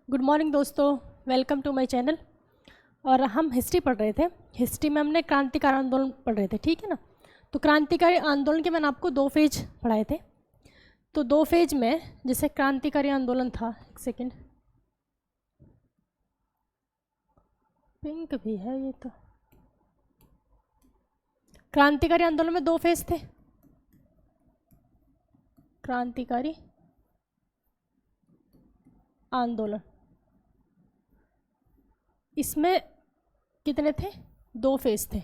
Good morning दोस्तों, welcome to my channel. और हम हिस्ट्री पढ़ रहे थे। हिस्ट्री में हमने क्रांतिकारी आंदोलन पढ़ रहे थे, ठीक है ना। तो क्रांतिकारी आंदोलन के मैंने आपको 2 फेज पढ़ाए थे। तो 2 फेज में जैसे क्रांतिकारी आंदोलन था, एक सेकेंड, पिंक भी है ये। तो क्रांतिकारी आंदोलन में 2 फेज थे। क्रांतिकारी आंदोलन इसमें कितने थे? 2 फेज थे।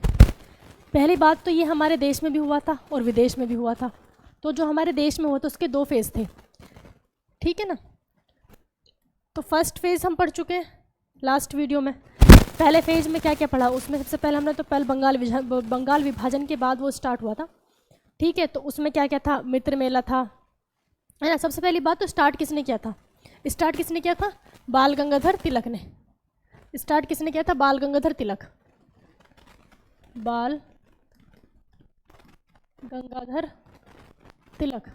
पहली बात तो ये हमारे देश में भी हुआ था और विदेश में भी हुआ था। तो जो हमारे देश में हुआ था उसके 2 फेज थे, ठीक है ना। तो फर्स्ट फेज हम पढ़ चुके हैं लास्ट वीडियो में। पहले फेज में क्या क्या पढ़ा, उसमें सबसे पहले हमने तो पहले बंगाल विभाजन के बाद वो स्टार्ट हुआ था, ठीक है। तो उसमें क्या क्या था, मित्र मेला था, है ना। सबसे पहली बात तो स्टार्ट किसने किया था? स्टार्ट किसने किया था? बाल गंगाधर तिलक ने। स्टार्ट किसने किया था? बाल गंगाधर तिलक। बाल गंगाधर तिलक,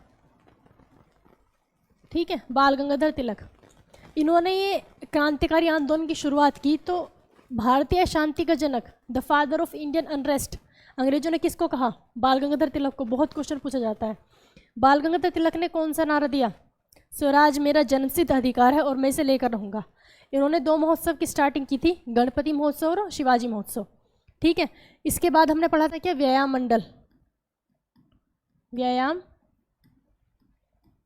ठीक है, बाल गंगाधर तिलक। इन्होंने ये क्रांतिकारी आंदोलन की शुरुआत की। तो भारतीय शांति का जनक, the father of Indian unrest, अंग्रेजों ने किसको कहा? बाल गंगाधर तिलक को। बहुत क्वेश्चन पूछा जाता है। बाल गंगाधर तिलक ने कौन सा नारा दिया? स्वराज मेरा जन्मसिद्ध अधिकार है और मैं इसे लेकर रहूँगा। इन्होंने 2 महोत्सव की स्टार्टिंग की थी, गणपति महोत्सव और शिवाजी महोत्सव, ठीक है। इसके बाद हमने पढ़ा था क्या? व्यायाम मंडल। व्यायाम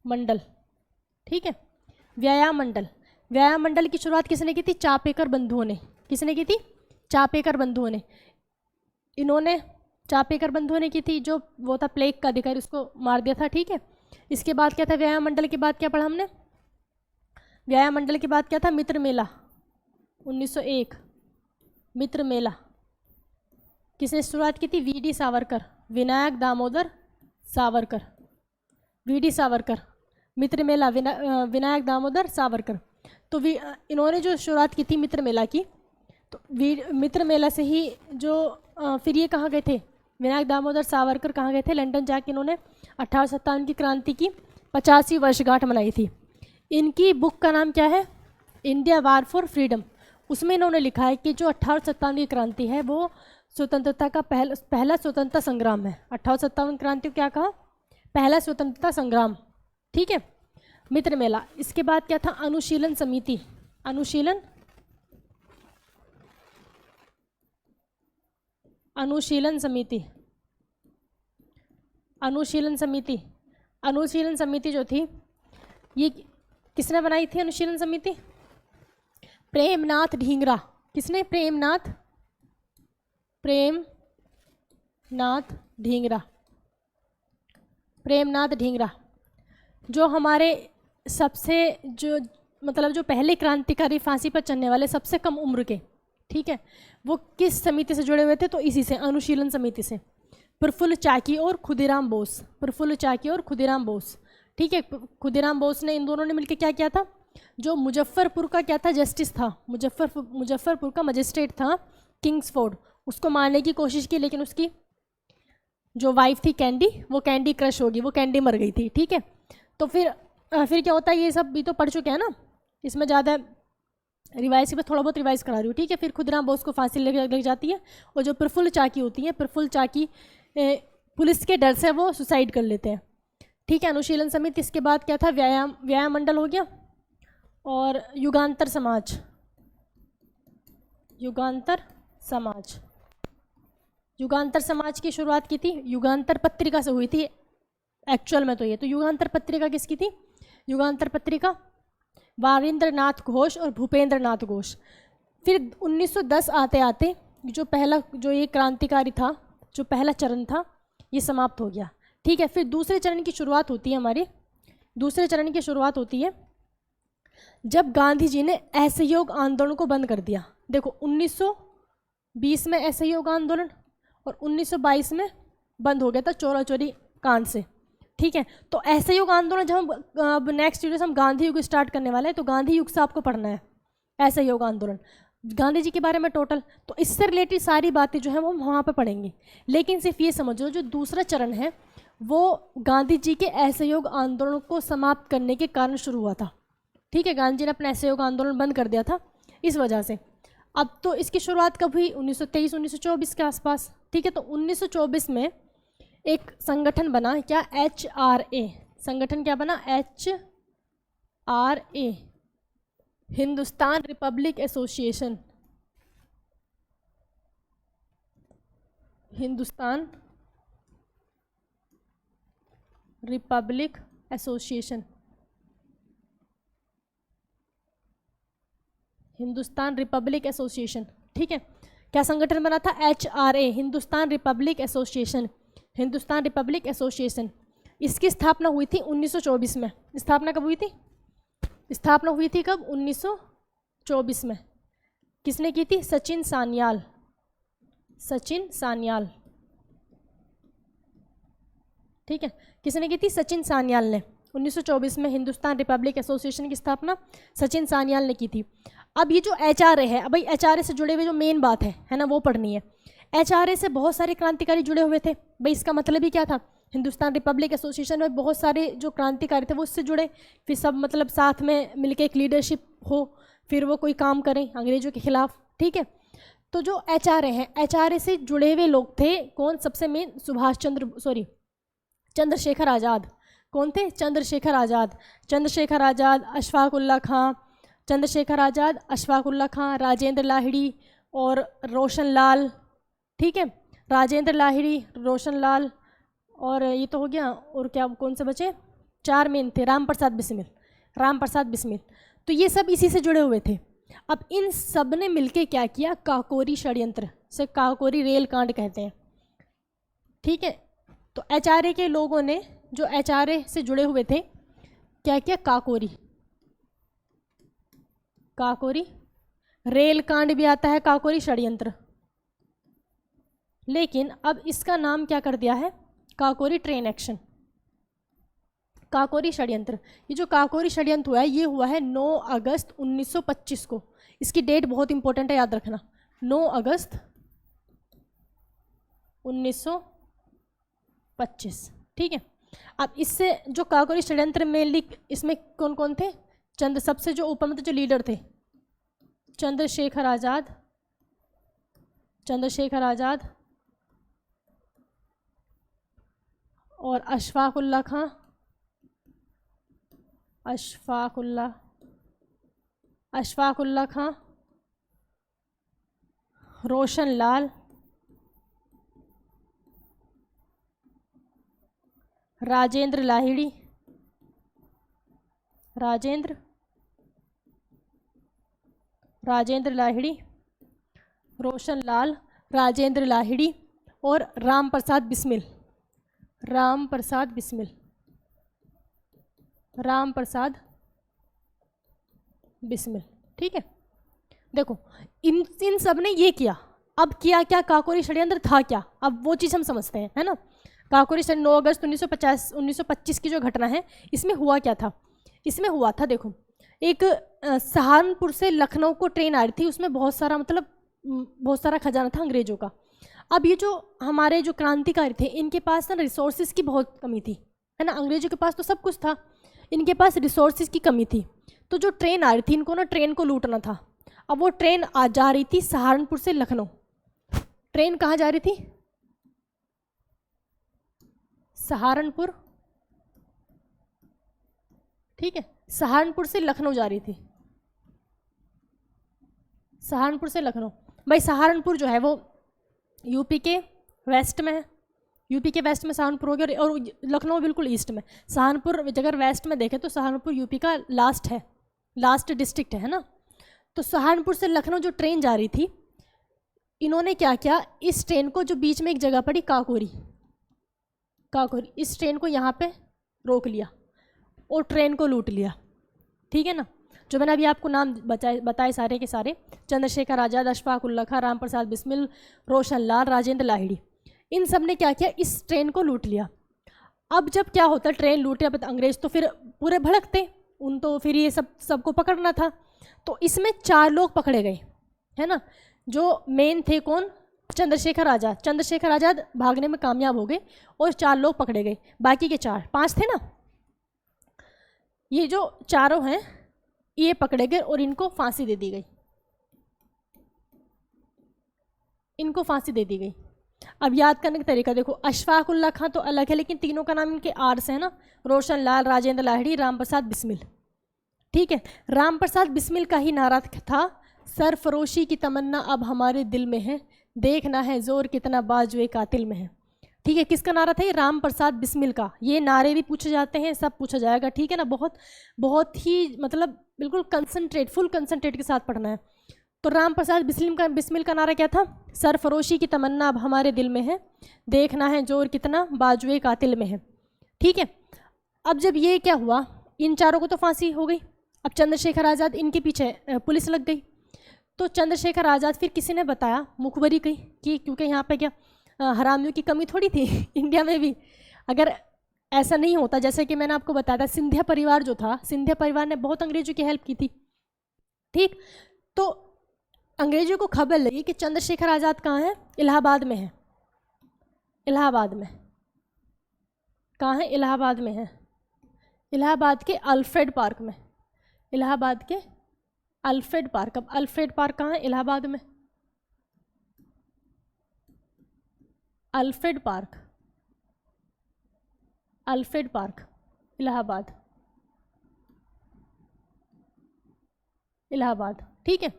मंडल, ठीक है, व्यायाम मंडल। व्यायाम मंडल की शुरुआत किसने की थी? चापेकर बंधुओं ने। किसने की थी? चापेकर बंधुओं ने। इन्होंने चापेकर बंधुओं ने की थी। जो वो था प्लेग का अधिकारी, उसको मार दिया था, ठीक है। इसके बाद क्या था? व्यायाम मंडल के बाद क्या पढ़ा हमने? व्यायाम मंडल के बाद क्या था? मित्र मेला 1901। मित्र मेला किसने शुरुआत की थी? वीडी सावरकर, विनायक दामोदर सावरकर। वीडी सावरकर, मित्र मेला, विनायक दामोदर सावरकर। तो इन्होंने जो शुरुआत की थी मित्र मेला की, तो मित्र मेला से ही जो फिर ये कहाँ गए थे? विनायक दामोदर सावरकर कहाँ गए थे? लंदन जाके इन्होंने 1857 की क्रांति की 50वीं वर्षगांठ मनाई थी। इनकी बुक का नाम क्या है? India war for freedom. उसमें इन्होंने लिखा है कि जो 1857 की क्रांति है वो स्वतंत्रता का पहला स्वतंत्रता संग्राम है। 1857 क्रांति को क्या कहा? पहला स्वतंत्रता संग्राम, ठीक है। मित्र मेला। इसके बाद क्या था? अनुशीलन समिति। अनुशीलन समिति। अनुशीलन समिति। अनुशीलन समिति जो थी ये किसने बनाई थी? अनुशीलन समिति प्रेमनाथ ढींगरा। किसने? प्रेमनाथ ढींगरा। प्रेमनाथ ढींगरा जो हमारे सबसे जो पहले क्रांतिकारी फांसी पर चढ़ने वाले सबसे कम उम्र के, ठीक है, वो किस समिति से जुड़े हुए थे? तो इसी से, अनुशीलन समिति से। प्रफुल्ल चाकी और खुदीराम बोस। प्रफुल्ल चाकी और खुदीराम बोस, ठीक है। खुदीराम बोस ने, इन दोनों ने मिलकर क्या किया था? जो मुजफ्फरपुर का क्या था? जस्टिस था। मुजफ्फरपुर का मजिस्ट्रेट था किंग्सफोर्ड, उसको मारने की कोशिश की, लेकिन उसकी जो वाइफ थी कैंडी, वो कैंडी क्रश होगी, वो कैंडी मर गई थी, ठीक है। तो फिर क्या होता है? ये सब भी तो पढ़ चुके हैं ना, इसमें ज़्यादा रिवाइज पे थोड़ा बहुत रिवाइज करा रही हूँ, ठीक है। फिर खुदीराम बोस को फांसी लग जाती है। और जो प्रफुल्ल चाकी होती है, प्रफुल्ल चाकी पुलिस के डर से वो सुसाइड कर लेते हैं, ठीक है। अनुशीलन समिति। इसके बाद क्या था? व्यायाम मंडल हो गया। और युगांतर समाज। युगांतर समाज। युगांतर समाज की शुरुआत की थी युगांतर पत्रिका से हुई थी एक्चुअल में। तो ये तो युगांतर पत्रिका किसकी थी? युगांतर पत्रिका वारिंद्र नाथ घोष और भूपेंद्र नाथ घोष। फिर 1910 आते आते जो ये क्रांतिकारी था, जो पहला चरण था, ये समाप्त हो गया, ठीक है। फिर दूसरे चरण की शुरुआत होती है हमारी। दूसरे चरण की शुरुआत होती है जब गांधी जी ने असहयोग आंदोलन को बंद कर दिया। देखो 1920 में असहयोग आंदोलन और 1922 में बंद हो गया था चोरा चोरी कांड से, ठीक है। तो असहयोग आंदोलन जब हम नेक्स्ट वीडियो से हम गांधी युग स्टार्ट करने वाले हैं, तो गांधी युग से आपको पढ़ना है असहयोग आंदोलन, गांधी जी के बारे में टोटल। तो इससे रिलेटेड सारी बातें जो है वो हम वहाँ पर पढ़ेंगे। लेकिन सिर्फ ये समझो, जो दूसरा चरण है वो गांधी जी के असहयोग आंदोलन को समाप्त करने के कारण शुरू हुआ था। ठीक है, गांधी जी ने अपना असहयोग आंदोलन बंद कर दिया था इस वजह से। अब तो इसकी शुरुआत कब हुई? 1923-1924 के आसपास। ठीक है, तो 1924 में एक संगठन बना, क्या? HRA। संगठन क्या बना? HRA, Hindustan Republic Association. Hindustan Republic Association. Hindustan Republic association. ठीक है, क्या संगठन बना था? HRA, Hindustan Republic Association. Hindustan Republic association. इसकी स्थापना हुई थी 1924 में। स्थापना कब हुई थी? स्थापना हुई थी कब? 1924 में। किसने की थी? सचिन सान्याल। सचिन सान्याल। ठीक है, किसने की थी? सचिन सान्याल ने। 1924 में हिंदुस्तान रिपब्लिक एसोसिएशन की स्थापना सचिन सान्याल ने की थी। अब ये जो HRA है, अब भाई HRA से जुड़े हुए जो मेन बात है ना, वो पढ़नी है। HRA से बहुत सारे क्रांतिकारी जुड़े हुए थे। भाई इसका मतलब ही क्या था? हिंदुस्तान रिपब्लिक एसोसिएशन में बहुत सारे जो क्रांतिकारी थे वो उससे जुड़े, फिर सब मतलब साथ में मिलकर एक लीडरशिप हो, फिर वो कोई काम करें अंग्रेजों के खिलाफ। ठीक है, तो जो HRA है, HRA से जुड़े हुए लोग थे कौन? सबसे मेन चंद्रशेखर आज़ाद। कौन थे? चंद्रशेखर आज़ाद। चंद्रशेखर आज़ाद, अशफाक उल्लाह खां, चंद्रशेखर आज़ाद, अशफाक उल्लाह खां, राजेंद्र लाहिड़ी और रोशन लाल। ठीक है, राजेंद्र लाहिड़ी, रोशन लाल, और ये तो हो गया। और क्या, कौन से बचे? 4 मेन थे। राम प्रसाद बिस्मिल। राम प्रसाद बिस्मिल। तो ये सब इसी से जुड़े हुए थे। अब इन सब ने मिलके क्या किया? काकोरी षड्यंत्र, से काकोरी रेल कांड कहते हैं। ठीक है, तो HRA के लोगों ने, जो HRA से जुड़े हुए थे, क्या किया? काकोरी रेल कांड भी आता है, काकोरी षड्यंत्र, लेकिन अब इसका नाम क्या कर दिया है? Kakori train action. काकोरी षड्यंत्र। ये जो काकोरी षड्यंत्र हुआ है, ये हुआ है 9 अगस्त 1925 को। इसकी डेट बहुत इंपॉर्टेंट है, याद रखना। 9 अगस्त 1925। ठीक है, अब इससे जो काकोरी षड्यंत्र में इसमें कौन कौन थे? सबसे जो ऊपर में जो लीडर थे, चंद्रशेखर आज़ाद और अशफाक उल्लाह खां, रोशन लाल, राजेंद्र लाहिड़ी, रोशन लाल, राजेंद्र लाहिड़ी और राम प्रसाद बिस्मिल। ठीक है, देखो इन सब ने ये किया। अब किया क्या? काकोरी षड्यंत्र था क्या? अब वो चीज़ हम समझते हैं, है ना। काकोरी षड्यंत्र 9 अगस्त 1925 की जो घटना है, इसमें हुआ क्या था? इसमें हुआ था, देखो, एक सहारनपुर से लखनऊ को ट्रेन आ रही थी। उसमें बहुत सारा खजाना था अंग्रेजों का। अब ये जो हमारे जो क्रांतिकारी थे, इनके पास ना रिसोर्सेज की बहुत कमी थी, है ना। अंग्रेजों के पास तो सब कुछ था, इनके पास रिसोर्सेज की कमी थी। तो जो ट्रेन आ रही थी, इनको ना ट्रेन को लूटना था। अब वो ट्रेन जा रही थी सहारनपुर से लखनऊ। ट्रेन कहाँ जा रही थी? सहारनपुर। ठीक है, सहारनपुर से लखनऊ जा रही थी। सहारनपुर से लखनऊ। भाई सहारनपुर जो है वो यूपी के वेस्ट में है। यूपी के वेस्ट में सहारनपुर हो गया, और लखनऊ बिल्कुल ईस्ट में। सहारनपुर अगर वेस्ट में देखें तो सहारनपुर यूपी का लास्ट डिस्ट्रिक्ट है ना। तो सहारनपुर से लखनऊ जो ट्रेन जा रही थी, इन्होंने क्या किया? इस ट्रेन को, जो बीच में एक जगह पड़ी काकोरी, इस ट्रेन को यहाँ पे रोक लिया और ट्रेन को लूट लिया। ठीक है ना। जो मैंने अभी आपको नाम बताए सारे के सारे, चंद्रशेखर आज़ाद, अशफाक उल्लाह खां, राम प्रसाद बिस्मिल, रोशन लाल, राजेंद्र लाहिड़ी, इन सब ने क्या किया? इस ट्रेन को लूट लिया। अब जब क्या होता, ट्रेन लूटे, अब अंग्रेज तो फिर पूरे भड़कते, उन तो फिर ये सबको पकड़ना था। तो इसमें 4 लोग पकड़े गए, है ना। जो मेन थे कौन? चंद्रशेखर आज़ाद भागने में कामयाब हो गए और 4 लोग पकड़े गए। बाकी के 5 थे ना, ये जो चारों हैं, ये पकड़े गए और इनको फांसी दे दी गई, इनको फांसी दे दी गई। अब याद करने का तरीका देखो, अशफाक उल्लाह खां तो अलग है लेकिन तीनों का नाम इनके आर से है ना, रोशन लाल, राजेंद्र लाहिड़ी, राम प्रसाद बिस्मिल। ठीक है, राम प्रसाद बिस्मिल का ही नारा था, सरफरोशी की तमन्ना अब हमारे दिल में है, देखना है जोर कितना बाजुए कातिल में है। ठीक है, किसका नारा था ये? राम प्रसाद बिस्मिल का। ये नारे भी पूछे जाते हैं, सब पूछा जाएगा। ठीक है ना, बहुत ही मतलब बिल्कुल कंसंट्रेट, फुल कंसंट्रेट के साथ पढ़ना है। तो राम प्रसाद बिस्मिल का नारा क्या था? सरफरोशी की तमन्ना अब हमारे दिल में है, देखना है जोर कितना बाजुए कातिल में है। ठीक है, अब जब ये क्या हुआ, इन चारों को तो फांसी हो गई। अब चंद्रशेखर आज़ाद, इनके पीछे पुलिस लग गई। तो चंद्रशेखर आज़ाद फिर किसी ने बताया, मुखबरी कही कि क्योंकि यहाँ पे क्या हरामियों की कमी थोड़ी थी इंडिया में भी। अगर ऐसा नहीं होता, जैसे कि मैंने आपको बताया था, सिंधिया परिवार जो था, सिंधिया परिवार ने बहुत अंग्रेजों की हेल्प की थी। ठीक, तो अंग्रेजों को खबर लगी कि चंद्रशेखर आज़ाद कहाँ है? इलाहाबाद में है। इलाहाबाद में कहाँ है? इलाहाबाद में है, इलाहाबाद के अल्फ्रेड पार्क में। इलाहाबाद के अल्फ्रेड पार्क। अब अल्फ्रेड पार्क कहाँ है? इलाहाबाद में। Alfred park, Alfred park, Allahabad, Allahabad. ठीक है,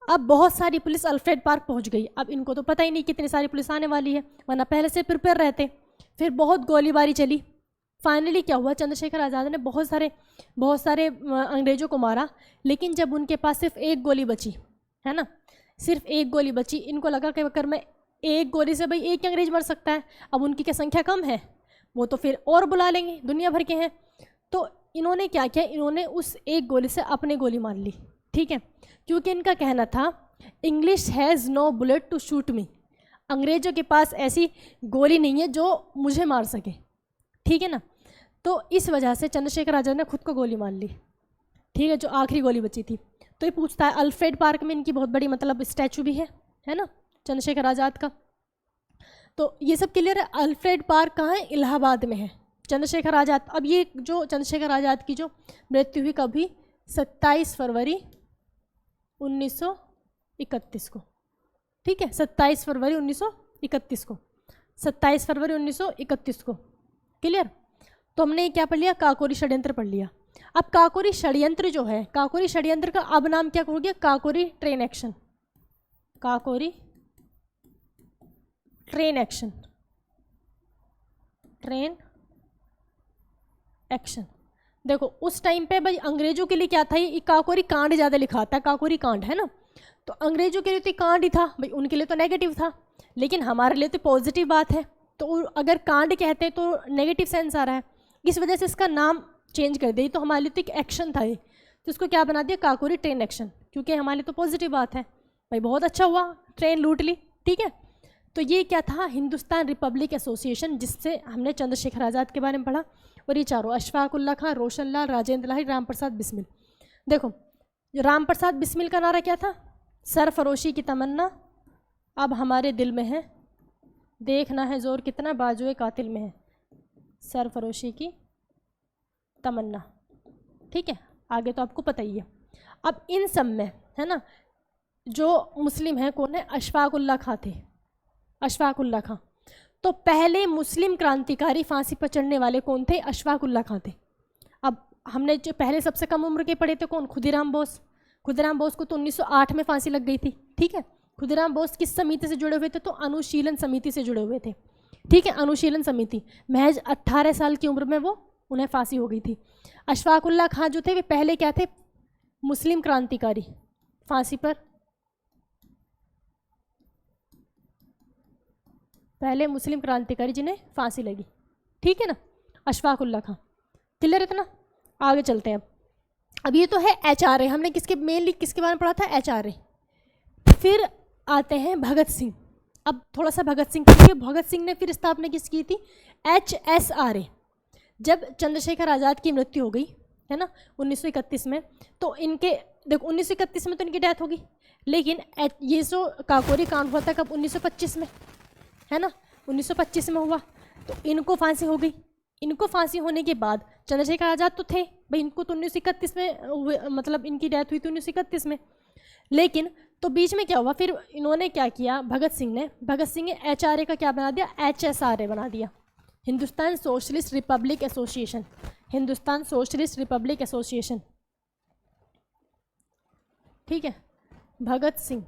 अब बहुत सारी पुलिस अल्फ्रेड पार्क पहुंच गई। अब इनको तो पता ही नहीं कितनी सारी पुलिस आने वाली है, वरना पहले से प्रिपेयर रहते। फिर बहुत गोलीबारी चली। फाइनली क्या हुआ, चंद्रशेखर आज़ाद ने बहुत सारे अंग्रेज़ों को मारा, लेकिन जब उनके पास सिर्फ एक गोली बची है ना, सिर्फ एक गोली बची, इनको लगा कि अगर मैं एक गोली से भाई एक ही अंग्रेज मर सकता है, अब उनकी क्या संख्या कम है, वो तो फिर और बुला लेंगे, दुनिया भर के हैं। तो इन्होंने क्या किया, इन्होंने उस एक गोली से अपने गोली मार ली। ठीक है, क्योंकि इनका कहना था English has no bullet to shoot me, अंग्रेज़ों के पास ऐसी गोली नहीं है जो मुझे मार सके। ठीक है ना, तो इस वजह से चंद्रशेखर आज़ाद ने खुद को गोली मार ली। ठीक है, जो आखिरी गोली बची थी। तो ये पूछता है, अल्फ्रेड पार्क में इनकी बहुत बड़ी मतलब स्टैचू भी है ना, चंद्रशेखर आज़ाद का। तो ये सब क्लियर है। अल्फ्रेड पार्क कहाँ है? इलाहाबाद में है। चंद्रशेखर आज़ाद, अब ये जो चंद्रशेखर आज़ाद की जो मृत्यु हुई कभी, 27 फरवरी 1931 को। ठीक है, 27 फरवरी 1931 को, 27 फरवरी 1931 को। क्लियर? तो हमने क्या पढ़ लिया? काकोरी षड्यंत्र पढ़ लिया। अब काकोरी षड्यंत्र जो है, काकोरी षड्यंत्र का अब नाम क्या हो गया? Kakori train action. Kakori train action, train action. देखो उस टाइम पे भाई अंग्रेजों के लिए क्या था, ये काकोरी कांड ज़्यादा लिखा आता है, काकोरी कांड है ना, तो अंग्रेजों के लिए तो कांड ही था भाई, उनके लिए तो नेगेटिव था, लेकिन हमारे लिए तो पॉजिटिव बात है। तो अगर कांड कहते हैं तो नेगेटिव सेंस आ रहा है, इस वजह से इसका नाम चेंज कर दिया। तो हमारे लिए तो एक एक्शन था ये, तो इसको क्या बना दिया? काकोरी ट्रेन एक्शन, क्योंकि हमारे लिए तो पॉजिटिव बात है भाई, बहुत अच्छा हुआ, ट्रेन लूट ली। ठीक है, तो ये क्या था? हिंदुस्तान रिपब्लिक एसोसिएशन, जिससे हमने चंद्रशेखर आज़ाद के बारे में पढ़ा। और ये चारों, अशफाक उल्लाह खां, रोशन लाल, राजेंद्र लाहिड़ी, राम प्रसाद बिस्मिल। देखो राम प्रसाद बिस्मिल का नारा क्या था? सरफरोशी की तमन्ना अब हमारे दिल में है, देखना है जोर कितना बाजुए कातिल में है। सरफरोशी की तमन्ना। ठीक है, आगे तो आपको पता ही है। अब इन सब में है ना, जो मुस्लिम है कौन है? अशफाक उल्लाह खां थे, अशफाक उल्लाह खां। तो पहले मुस्लिम क्रांतिकारी फांसी पर चढ़ने वाले कौन थे? अशफाक उल्लाह खां थे। अब हमने जो पहले सबसे कम उम्र के पढ़े थे कौन? खुदीराम बोस। खुदीराम बोस को तो 1908 में फांसी लग गई थी। ठीक है, खुदीराम बोस किस समिति से जुड़े हुए थे? तो अनुशीलन समिति से जुड़े हुए थे। ठीक है, अनुशीलन समिति, महज 18 साल की उम्र में वो उन्हें फांसी हो गई थी। अशफाक उल्लाह खां जो थे वे पहले क्या थे? मुस्लिम क्रांतिकारी, फांसी पर, पहले मुस्लिम क्रांतिकारी जिन्हें फांसी लगी। ठीक है ना, अशफाक उल्लाह खां। क्लियर इतना? आगे चलते हैं। अब ये तो है HRA, हमने किसके मेनली किसके बारे में पढ़ा था? HRA। फिर आते हैं भगत सिंह। अब थोड़ा सा भगत सिंह, क्योंकि भगत सिंह ने फिर स्थापना किस की थी? HSRA। जब चंद्रशेखर आज़ाद की मृत्यु हो गई है ना 1931 में, तो इनके देखो 1931 में तो इनकी डेथ होगी, लेकिन ये जो काकोरी कांड हुआ था कब? 1925 में है ना, 1925 में हुआ, तो इनको फांसी हो गई। इनको फांसी होने के बाद चंद्रशेखर आज़ाद तो थे भाई, इनको तो 1931 में मतलब इनकी डेथ हुई थी 1931 में। लेकिन तो बीच में क्या हुआ, फिर इन्होंने क्या किया, भगत सिंह ने HRA का क्या बना दिया, HSRA बना दिया, Hindustan Socialist Republic Association, Hindustan Socialist Republic association. ठीक है, भगत सिंह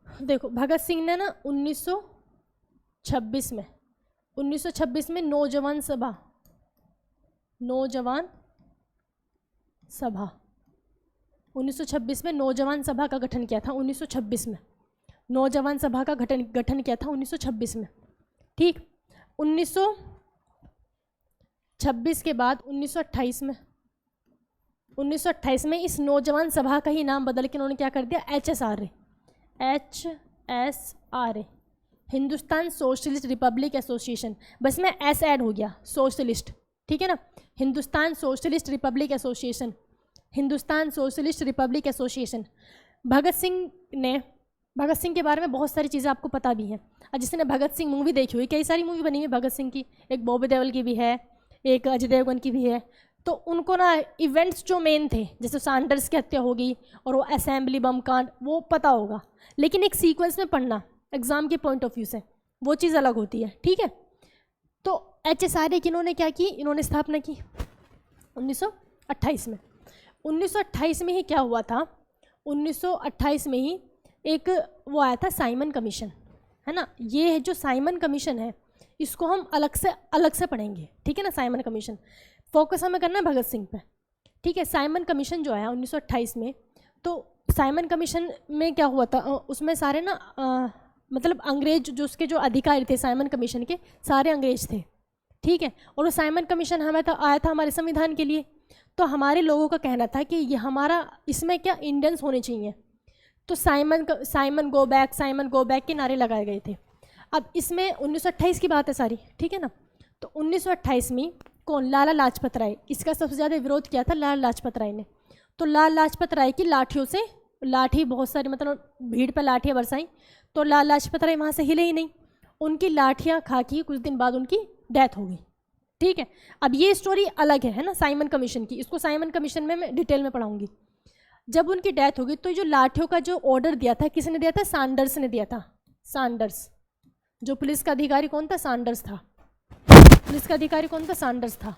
देखो, भगत सिंह ने ना 1926 में नौजवान सभा 1926 में नौजवान सभा का गठन किया था। 1926 में नौजवान सभा का गठन किया था 1926 में। ठीक, 1926 के बाद 1928 में इस नौजवान सभा का ही नाम बदल के उन्होंने क्या कर दिया, HSRA, Hindustan Socialist Republic association. बस में एस ऐड हो गया, सोशलिस्ट, ठीक है ना, Hindustan Socialist Republic Association, Hindustan Socialist Republic Association. Bhagat Singh के बारे में बहुत सारी चीज़ें आपको पता भी हैं। और जिसने भगत सिंह मूवी देखी हुई, कई सारी मूवी बनी हुई भगत सिंह की, एक बॉबी देओल की भी है, एक अजय देवगन की भी है। तो उनको ना इवेंट्स जो मेन थे, जैसे सैंडर्स की हत्या हो गई और वो असेंबली बम कांड, वो पता होगा, लेकिन एक सीक्वेंस में पढ़ना एग्जाम के पॉइंट ऑफ व्यू से वो चीज़ अलग होती है। ठीक है, तो HSRA की इन्होंने क्या की, इन्होंने स्थापना की 1928 में। 1928 में ही क्या हुआ था, 1928 में ही एक वो आया था साइमन कमीशन, है ना। ये जो साइमन कमीशन है इसको हम अलग से पढ़ेंगे, ठीक है ना। साइमन कमीशन फोकस हमें करना है भगत सिंह पे, ठीक है। साइमन कमीशन जो आया 1928 में, तो साइमन कमीशन में क्या हुआ था, उसमें सारे ना मतलब अंग्रेज जो उसके जो अधिकारी थे साइमन कमीशन के, सारे अंग्रेज थे, ठीक है। और वो साइमन कमीशन हमें आया था हमारे संविधान के लिए। तो हमारे लोगों का कहना था कि ये हमारा, इसमें क्या इंडियंस होने चाहिए। तो साइमन गो बैक के नारे लगाए गए थे। अब इसमें 1928 की बात है सारी, ठीक है ना। तो 1928 में कौन, लाला लाजपत राय, इसका सबसे ज़्यादा विरोध किया था लाला लाजपत राय ने। तो लाला लाजपत राय की लाठियों से, लाठी बहुत सारी मतलब भीड़ पर लाठियाँ बरसाई, तो लाला लाजपत राय वहाँ से हिले ही नहीं, उनकी लाठियाँ खा के कुछ दिन बाद उनकी डेथ हो गई, ठीक है। अब ये स्टोरी अलग है ना साइमन कमीशन की, इसको साइमन कमीशन में मैं डिटेल में पढ़ाऊंगी। जब उनकी डेथ हो गई तो जो लाठियों का जो ऑर्डर दिया था, किसने दिया था, सैंडर्स ने दिया था। सैंडर्स, जो पुलिस का अधिकारी कौन था, सैंडर्स था। पुलिस का अधिकारी कौन था, सैंडर्स था।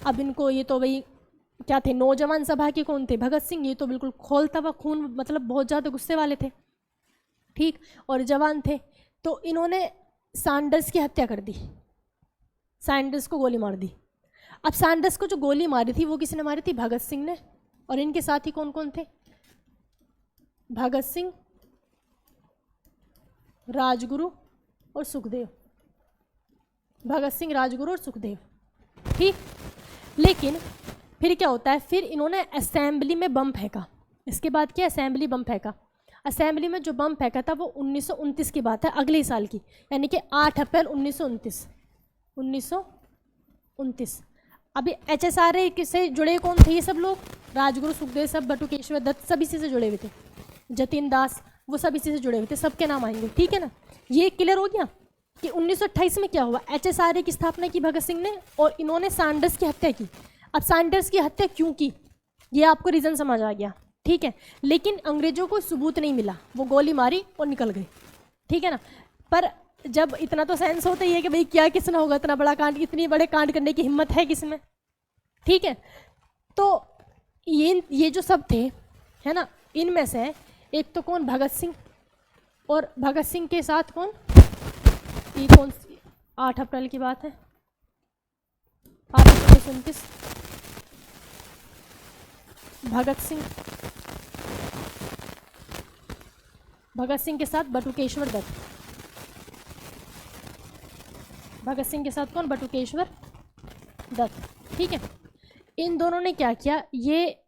अब इनको ये तो भाई क्या थे, नौजवान सभा के कौन थे, भगत सिंह। ये तो बिल्कुल खोलता हुआ खून, मतलब बहुत ज़्यादा गुस्से वाले थे, ठीक, और जवान थे। तो इन्होंने सैंडर्स की हत्या कर दी, सैंडर्स को गोली मार दी। अब सैंडर्स को जो गोली मारी थी वो किसने मारी थी, भगत सिंह ने। और इनके साथी कौन कौन थे, भगत सिंह, राजगुरु और सुखदेव। भगत सिंह, राजगुरु और सुखदेव, ठीक। लेकिन फिर क्या होता है, फिर इन्होंने असेंबली में बम फेंका। इसके बाद क्या, असेंबली बम फेंका। असेंबली में जो बम फेंका था वो 1929 की बात है, अगले ही साल की, यानी कि 8 अप्रैल 1929। अभी HSRA से जुड़े कौन थे ये सब लोग, राजगुरु, सुखदेव, सब, बटुकेश्वर दत्त, सब इसी से जुड़े हुए थे, जतिन दास, वो सब इसी से जुड़े हुए थे, सबके नाम आएंगे, ठीक है ना। ये क्लियर हो गया कि 1928 में क्या हुआ, HSRA की स्थापना की भगत सिंह ने, और इन्होंने सैंडर्स की हत्या की। अब सैंडर्स की हत्या क्यों की, ये आपको रीज़न समझ आ गया, ठीक है। लेकिन अंग्रेजों को सबूत नहीं मिला, वो गोली मारी और निकल गए, ठीक है ना। पर जब इतना तो सेंस होता ही है कि भाई क्या किसने होगा, इतना बड़ा कांड, इतनी बड़े कांड करने की हिम्मत है किसमें, ठीक है। तो ये जो सब थे, है ना, इनमें से एक तो कौन, भगत सिंह, और भगत सिंह के साथ कौन, ये कौन सी 8 अप्रैल की बात है, 8 अप्रैल 1929, भगत सिंह के साथ बटुकेश्वर दत्त। भगत सिंह के साथ कौन, बटुकेश्वर दत्त, ठीक है। इन दोनों ने क्या किया, ये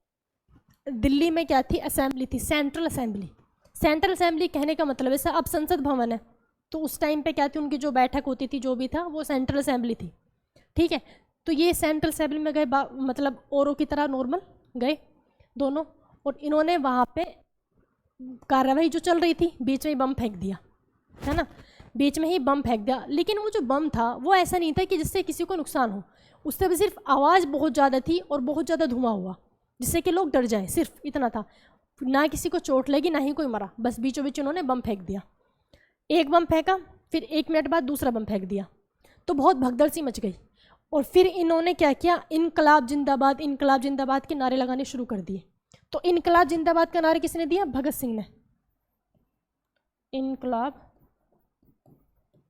दिल्ली में क्या थी, असेंबली थी, सेंट्रल असेंबली। सेंट्रल असेंबली कहने का मतलब है, अब संसद भवन है, तो उस टाइम पे क्या थी, उनकी जो बैठक होती थी, जो भी था, वो सेंट्रल असेंबली थी, ठीक है। तो ये सेंट्रल असेंबली में गए, मतलब औरों की तरह नॉर्मल गए दोनों, और इन्होंने वहाँ पे कार्रवाई जो चल रही थी बीच में ही बम फेंक दिया, है ना, बीच में ही बम फेंक दिया। लेकिन वो जो बम था वो ऐसा नहीं था कि जिससे किसी को नुकसान हो, उससे भी सिर्फ आवाज़ बहुत ज़्यादा थी और बहुत ज़्यादा धुआं हुआ जिससे कि लोग डर जाएं, सिर्फ इतना था। ना किसी को चोट लगी ना ही कोई मरा, बस बीचों बीच उन्होंने बम फेंक दिया। एक बम फेंका, फिर 1 मिनट बाद दूसरा बम फेंक दिया, तो बहुत भगदड़ सी मच गई। और फिर इन्होंने क्या किया, इनकलाब जिंदाबाद के नारे लगाने शुरू कर दिए। तो इनकलाब जिंदाबाद का नारा किसने दिया, भगत सिंह ने। इनकलाब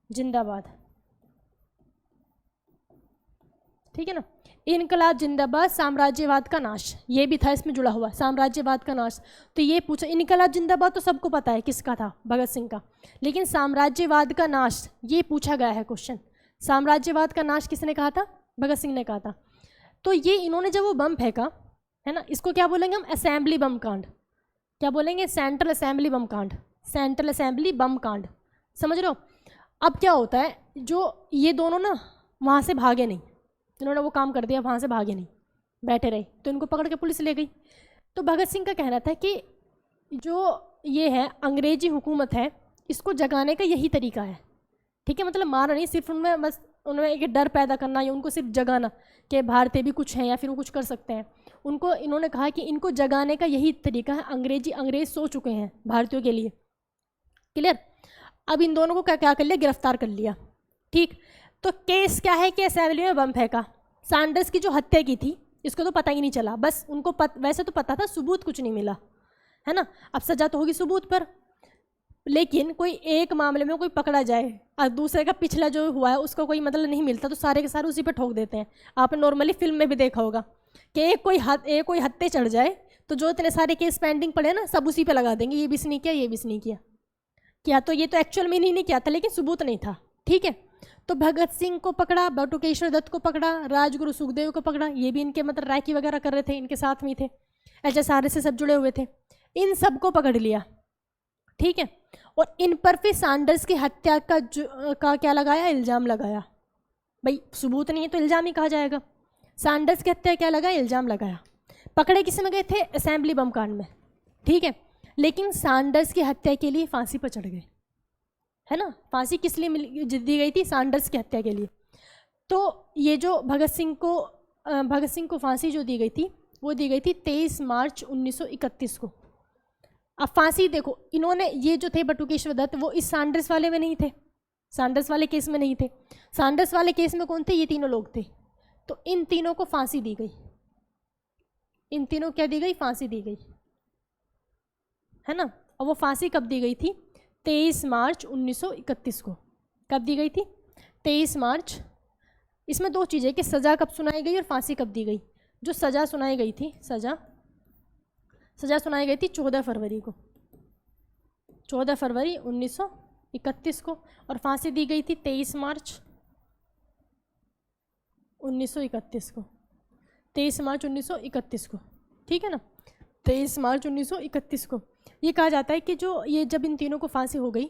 जिंदाबाद, ठीक है ना, इनकलाब जिंदाबाद, साम्राज्यवाद का नाश, ये भी था इसमें जुड़ा हुआ, साम्राज्यवाद का नाश। तो ये पूछा, इनकलाब जिंदाबाद तो सबको पता है किसका था, भगत सिंह का, लेकिन साम्राज्यवाद का नाश ये पूछा गया है क्वेश्चन। साम्राज्यवाद का नाश किसने कहा था, भगत सिंह ने कहा था। तो ये इन्होंने जब वो बम फेंका, है ना, इसको क्या बोलेंगे हम, असेंबली बम कांड। क्या बोलेंगे, सेंट्रल असेंबली बम कांड, सेंट्रल असेंबली बम कांड, समझ रहे हो। अब क्या होता है, जो ये दोनों ना वहाँ से भागे नहीं, इन्होंने वो काम कर दिया, वहाँ से भागे नहीं, बैठे रहे, तो इनको पकड़ के पुलिस ले गई। तो भगत सिंह का कहना था कि जो ये है अंग्रेजी हुकूमत है, इसको जगाने का यही तरीका है, ठीक है, मतलब मारा नहीं, सिर्फ उनमें बस उनमें एक डर पैदा करना या उनको सिर्फ जगाना कि भारतीय भी कुछ हैं या फिर वो कुछ कर सकते हैं। उनको इन्होंने कहा कि इनको जगाने का यही तरीका है, अंग्रेज सो चुके हैं भारतीयों के लिए, क्लियर। अब इन दोनों को क्या क्या कर लिया, गिरफ्तार कर लिया, ठीक। तो केस क्या है कि असेंबली में बम फेंका, सैंडर्स की जो हत्या की थी इसको तो पता ही नहीं चला, बस उनको वैसे तो पता था, सबूत कुछ नहीं मिला, है ना। अब सजा तो होगी सबूत पर, लेकिन कोई एक मामले में कोई पकड़ा जाए और दूसरे का पिछला जो हुआ है उसको कोई मतलब नहीं मिलता, तो सारे के सारे उसी पे ठोक देते हैं। आपने नॉर्मली फिल्म में भी देखा होगा कि एक कोई हत्या चढ़ जाए तो जो इतने सारे केस पेंडिंग पड़े ना सब उसी पे लगा देंगे, ये भी इसने किया, ये भी इसने किया, तो ये तो एक्चुअल में नहीं किया था, लेकिन सबूत नहीं था, ठीक है। तो भगत सिंह को पकड़ा, बटुकेश्वर दत्त को पकड़ा, राजगुरु सुखदेव को पकड़ा, ये भी इनके मतलब रैकी वगैरह कर रहे थे, इनके साथ में थे, HSRS से सब जुड़े हुए थे, इन सबको पकड़ लिया, ठीक है। और इन पर फिर सैंडर्स की हत्या का क्या लगाया, इल्ज़ाम लगाया। भाई सबूत नहीं है तो इल्ज़ाम ही कहा जाएगा। सैंडर्स की हत्या क्या लगाया, इल्ज़ाम लगाया। पकड़े किस में गए थे, असेंबली बम कांड में, ठीक है। लेकिन सैंडर्स की हत्या के लिए फांसी पर चढ़ गए, है ना। फांसी किस लिए दी गई थी, सैंडर्स की हत्या के लिए। तो ये जो भगत सिंह को फांसी जो दी गई थी वो दी गई थी 23 मार्च 1931 को। अब फांसी देखो, इन्होंने ये जो थे बटुकेश्वर दत्त वो इस सैंडर्स वाले में नहीं थे, सैंडर्स वाले केस में नहीं थे। सैंडर्स वाले केस में कौन थे, ये तीनों लोग थे। तो इन तीनों को फांसी दी गई, इन तीनों क्या दी गई, फांसी दी गई, है ना। और वो फांसी कब दी गई थी, 23 मार्च 1931 को। कब दी गई थी, 23 मार्च। इसमें दो चीज़ें कि सज़ा कब सुनाई गई और फांसी कब दी गई। जो सज़ा सुनाई गई थी, सज़ा सुनाई गई थी 14 फरवरी को, 14 फरवरी 1931 को, और फांसी दी गई थी 23 मार्च 1931 को, 23 मार्च 1931 को, ठीक है ना, 23 मार्च 1931 को। ये कहा जाता है कि जो ये जब इन तीनों को फांसी हो गई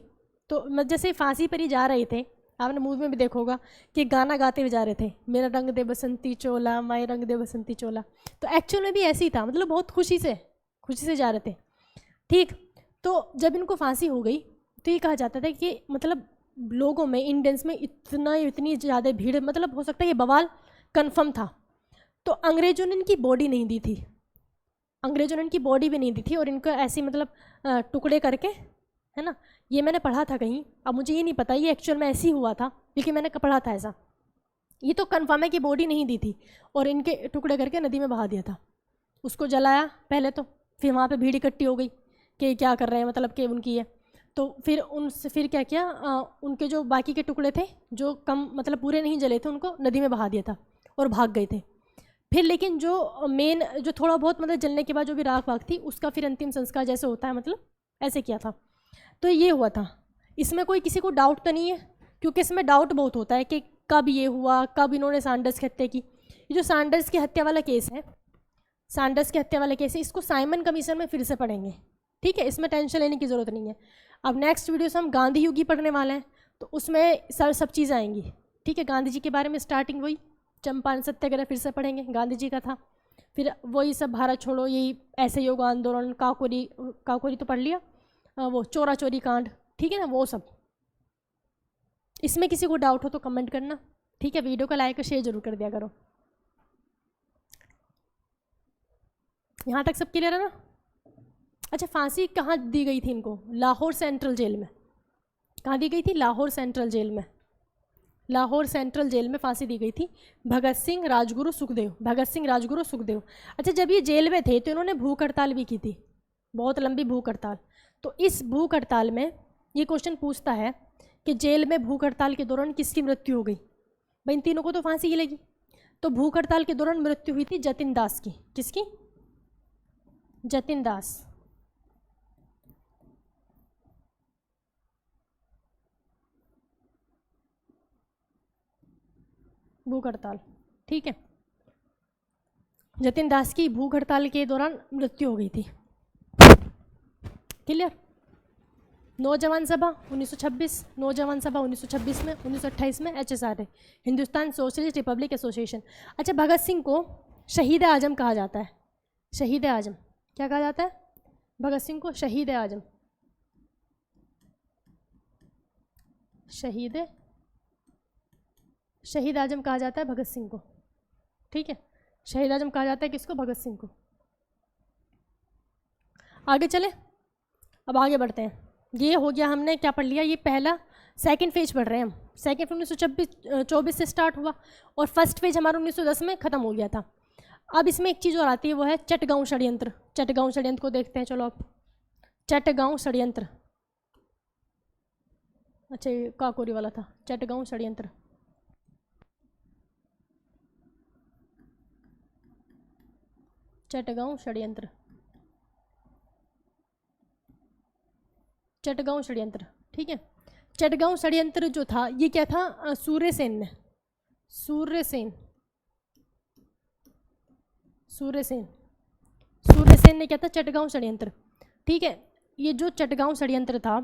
तो जैसे फांसी पर ही जा रहे थे, आपने मूवी में भी देखा होगा कि गाना गाते हुए जा रहे थे, मेरा रंग दे बसंती चोला, माए रंग दे बसंती चोला। तो एक्चुअल में भी ऐसे ही था, मतलब बहुत खुशी से जा रहे थे, ठीक। तो जब इनको फांसी हो गई तो ये कहा जाता था कि मतलब लोगों में, इंडियंस में इतनी ज़्यादा भीड़, मतलब हो सकता है ये बवाल कन्फर्म था। तो अंग्रेजों ने इनकी बॉडी नहीं दी थी, अंग्रेजों ने इनकी बॉडी भी नहीं दी थी, और इनको ऐसे मतलब टुकड़े करके, है ना, ये मैंने पढ़ा था कहीं, अब मुझे ये नहीं पता ये एक्चुअल में ऐसे ही हुआ था, लेकिन मैंने पढ़ा था ऐसा। ये तो कन्फर्म है कि बॉडी नहीं दी थी, और इनके टुकड़े करके नदी में बहा दिया था। उसको जलाया पहले तो, फिर वहाँ पे भीड़ इकट्ठी हो गई कि क्या कर रहे हैं, मतलब कि उनकी है। तो फिर क्या किया, उनके जो बाकी के टुकड़े थे जो कम मतलब पूरे नहीं जले थे, उनको नदी में बहा दिया था और भाग गए थे। फिर लेकिन जो मेन जो थोड़ा बहुत मतलब जलने के बाद जो भी राख वाख थी उसका फिर अंतिम संस्कार जैसे होता है, मतलब ऐसे किया था। तो ये हुआ था, इसमें कोई किसी को डाउट तो नहीं है, क्योंकि इसमें डाउट बहुत होता है कि कब ये हुआ, कब इन्होंने सैंडर्स की हत्या की। ये जो सैंडर्स की हत्या वाला केस है, सैंडर्स की हत्या वाला केस है, इसको साइमन कमीशन में फिर से पढ़ेंगे, ठीक है, इसमें टेंशन लेने की ज़रूरत नहीं है। अब नेक्स्ट वीडियो से हम गांधी युग ही पढ़ने वाले हैं, तो उसमें सब चीज़ें आएंगी, ठीक है। गांधी जी के बारे में स्टार्टिंग हुई, चंपारण सत्याग्रह फिर से पढ़ेंगे, गांधी जी का था। फिर वही सब भारत छोड़ो, यही ऐसे योग आंदोलन, काकोरी, काकोरी तो पढ़ लिया, वो चोरा चोरी कांड, ठीक है ना, वो सब। इसमें किसी को डाउट हो तो कमेंट करना, ठीक है। वीडियो को लाइक और शेयर जरूर कर दिया करो। यहाँ तक सब क्लियर है ना? अच्छा, फांसी कहाँ दी गई थी इनको? लाहौर सेंट्रल जेल में। कहाँ दी गई थी? लाहौर सेंट्रल जेल में। लाहौर सेंट्रल जेल में फांसी दी गई थी भगत सिंह, राजगुरु, सुखदेव। भगत सिंह, राजगुरु, सुखदेव। अच्छा, जब ये जेल में थे तो इन्होंने भूख हड़ताल भी की थी, बहुत लंबी भूख हड़ताल। तो इस भूख हड़ताल में ये क्वेश्चन पूछता है कि जेल में भूख हड़ताल के दौरान किसकी मृत्यु हो गई? भाई इन तीनों को तो फांसी ही लगी। तो भूख हड़ताल के दौरान मृत्यु हुई थी जतिन दास की। किसकी? जतिन दास। भूख हड़ताल, ठीक है। जतिन दास की भूख हड़ताल के दौरान मृत्यु हो गई थी। क्लियर? नौजवान सभा 1926, नौजवान सभा 1926 में, 1928 में HSRA, Hindustan Socialist Republic association. अच्छा, भगत सिंह को शहीद आजम कहा जाता है। शहीद आजम क्या कहा जाता है? भगत सिंह को शहीद आजम, शहीद आजम कहा जाता है भगत सिंह को, ठीक है। शहीद आजम कहा जाता है किसको? भगत सिंह को। आगे चले, अब आगे बढ़ते हैं। ये हो गया, हमने क्या पढ़ लिया? ये पहला, सेकंड फेज पढ़ रहे हैं हम। सेकंड फेज 1924 से स्टार्ट हुआ और फर्स्ट फेज हमारा 1910 में ख़त्म हो गया था। अब इसमें एक चीज़ और आती है, वो है चटगांव षड्यंत्र। चटगांव षड्यंत्र को देखते हैं, चलो अब। चटगांव षड्यंत्र, अच्छा ये काकोरी वाला था। चटगांव षड्यंत्र, चटगांव षड्यंत्र, चटगांव षड्यंत्र, ठीक है। चटगांव षड्यंत्र जो था, ये क्या था? सूर्यसेन ने, सूर्यसेन ने क्या था? चटगांव षड्यंत्र, ठीक है। ये जो चटगांव षड्यंत्र था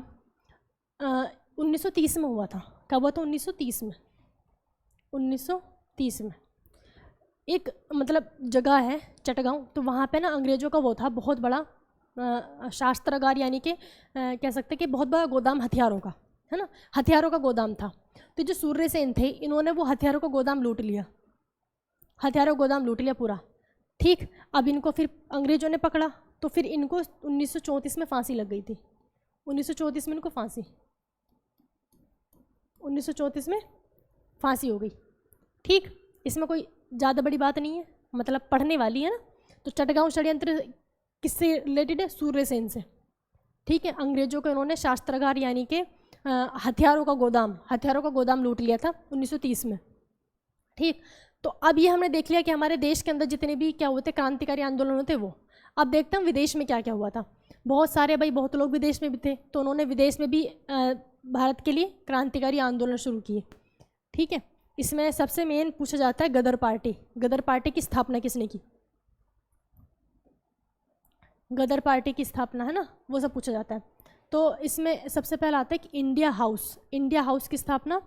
1930 में हुआ था। कब हुआ था? 1930 में। 1930 में एक मतलब जगह है चटगांव, तो वहाँ पे ना अंग्रेज़ों का वो था बहुत बड़ा शास्त्रागार, यानी कि कह सकते कि बहुत बड़ा गोदाम हथियारों का, है ना, हथियारों का गोदाम था। तो जो सूर्यसेन थे, इन्होंने वो हथियारों का गोदाम लूट लिया, हथियारों का गोदाम लूट लिया पूरा, ठीक। अब इनको फिर अंग्रेज़ों ने पकड़ा, तो फिर इनको 1934 में फांसी लग गई थी। 1934 में इनको फांसी, 1934 में फांसी हो गई, ठीक। इसमें कोई ज़्यादा बड़ी बात नहीं है, मतलब पढ़ने वाली है ना। तो चटगांव षड्यंत्र किससे रिलेटेड है? सूर्यसेन से, ठीक है। अंग्रेजों को इन्होंने शास्त्रागार यानी कि हथियारों का गोदाम लूट लिया था 1930 में, ठीक। तो अब ये हमने देख लिया कि हमारे देश के अंदर जितने भी क्या होते क्रांतिकारी आंदोलन होते वो। अब देखते हैं विदेश में क्या क्या हुआ था। बहुत सारे भाई, बहुत लोग विदेश में भी थे, तो उन्होंने विदेश में भी भारत के लिए क्रांतिकारी आंदोलन शुरू किए, ठीक है। इसमें सबसे मेन पूछा जाता है गदर पार्टी। गदर पार्टी की स्थापना किसने की? गदर पार्टी की स्थापना, है ना, वो सब पूछा जाता है। तो इसमें सबसे पहला आता है कि इंडिया हाउस। इंडिया हाउस की स्थापना,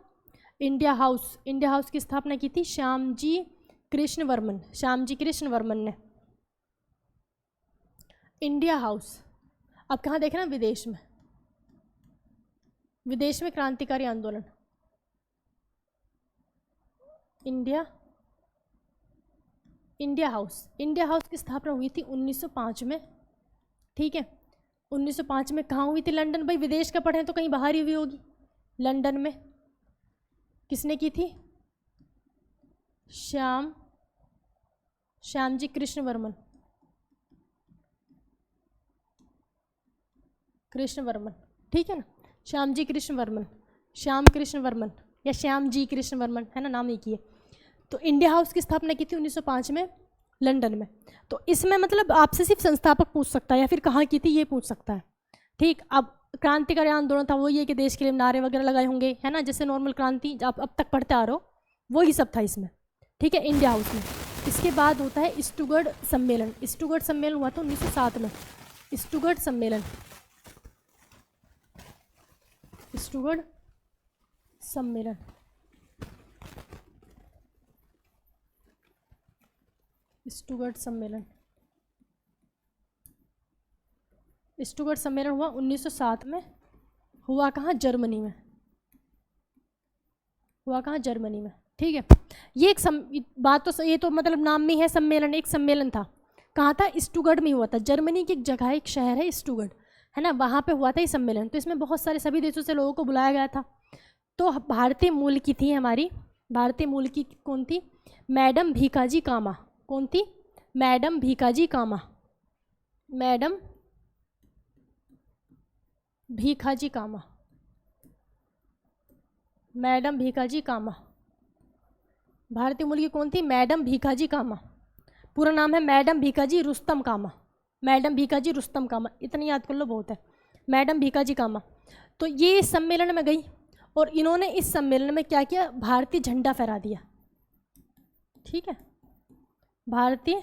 इंडिया हाउस की स्थापना की थी श्यामजी कृष्ण वर्मन। श्यामजी कृष्ण वर्मन ने इंडिया हाउस। अब कहाँ देखना? विदेश में। विदेश में क्रांतिकारी आंदोलन, इंडिया हाउस की स्थापना हुई थी 1905 में, ठीक है। 1905 में कहाँ हुई थी? लंदन। भाई विदेश का पढ़ें तो कहीं बाहर ही हुई होगी। लंदन में किसने की थी? श्यामजी कृष्ण वर्मन, ठीक है ना। श्यामजी कृष्ण वर्मन, श्याम कृष्ण वर्मन या श्यामजी कृष्ण वर्मन, है ना, नाम एक ही है। तो इंडिया हाउस की स्थापना की थी 1905 में लंदन में। तो इसमें मतलब आपसे सिर्फ संस्थापक पूछ सकता है या फिर कहाँ की थी ये पूछ सकता है, ठीक। अब क्रांतिकारी आंदोलन था वो ये कि देश के लिए नारे वगैरह लगाए होंगे, है ना, जैसे नॉर्मल क्रांति आप अब तक पढ़ते आ रहे हो, वही सब था इसमें, ठीक है, इंडिया हाउस में। इसके बाद होता है स्टुगर्ड सम्मेलन। स्टुगर्ड सम्मेलन हुआ था 1907 में। स्टुगर्ड सम्मेलन, स्टुगर्ड सम्मेलन स्टुगर्ट सम्मेलन। स्टुगर्ट सम्मेलन हुआ 1907 में। हुआ कहाँ? जर्मनी में। हुआ कहाँ? जर्मनी में। ठीक है, ये एक बात तो ये तो मतलब नाम में है सम्मेलन, एक सम्मेलन था। कहाँ था? स्टुगर्ट में हुआ था। जर्मनी की एक जगह, एक शहर है स्टुगर्ट, है ना, वहाँ पे हुआ था ये सम्मेलन। तो इसमें बहुत सारे सभी देशों से लोगों को बुलाया गया था। तो भारतीय मूल की थी हमारी, भारतीय मूल की कौन थी? मैडम भीकाजी कामा। कौन थी? मैडम भीकाजी कामा। मैडम भीकाजी कामा। मैडम भीकाजी कामा भारतीय मूल की कौन थी? मैडम भीकाजी कामा। पूरा नाम है मैडम भीकाजी रुस्तम कामा। मैडम भीकाजी रुस्तम कामा, इतनी याद कर लो बहुत है। मैडम भीकाजी कामा। तो ये इस सम्मेलन में गई और इन्होंने इस सम्मेलन में क्या किया? भारतीय झंडा फहरा दिया। ठीक है, भारतीय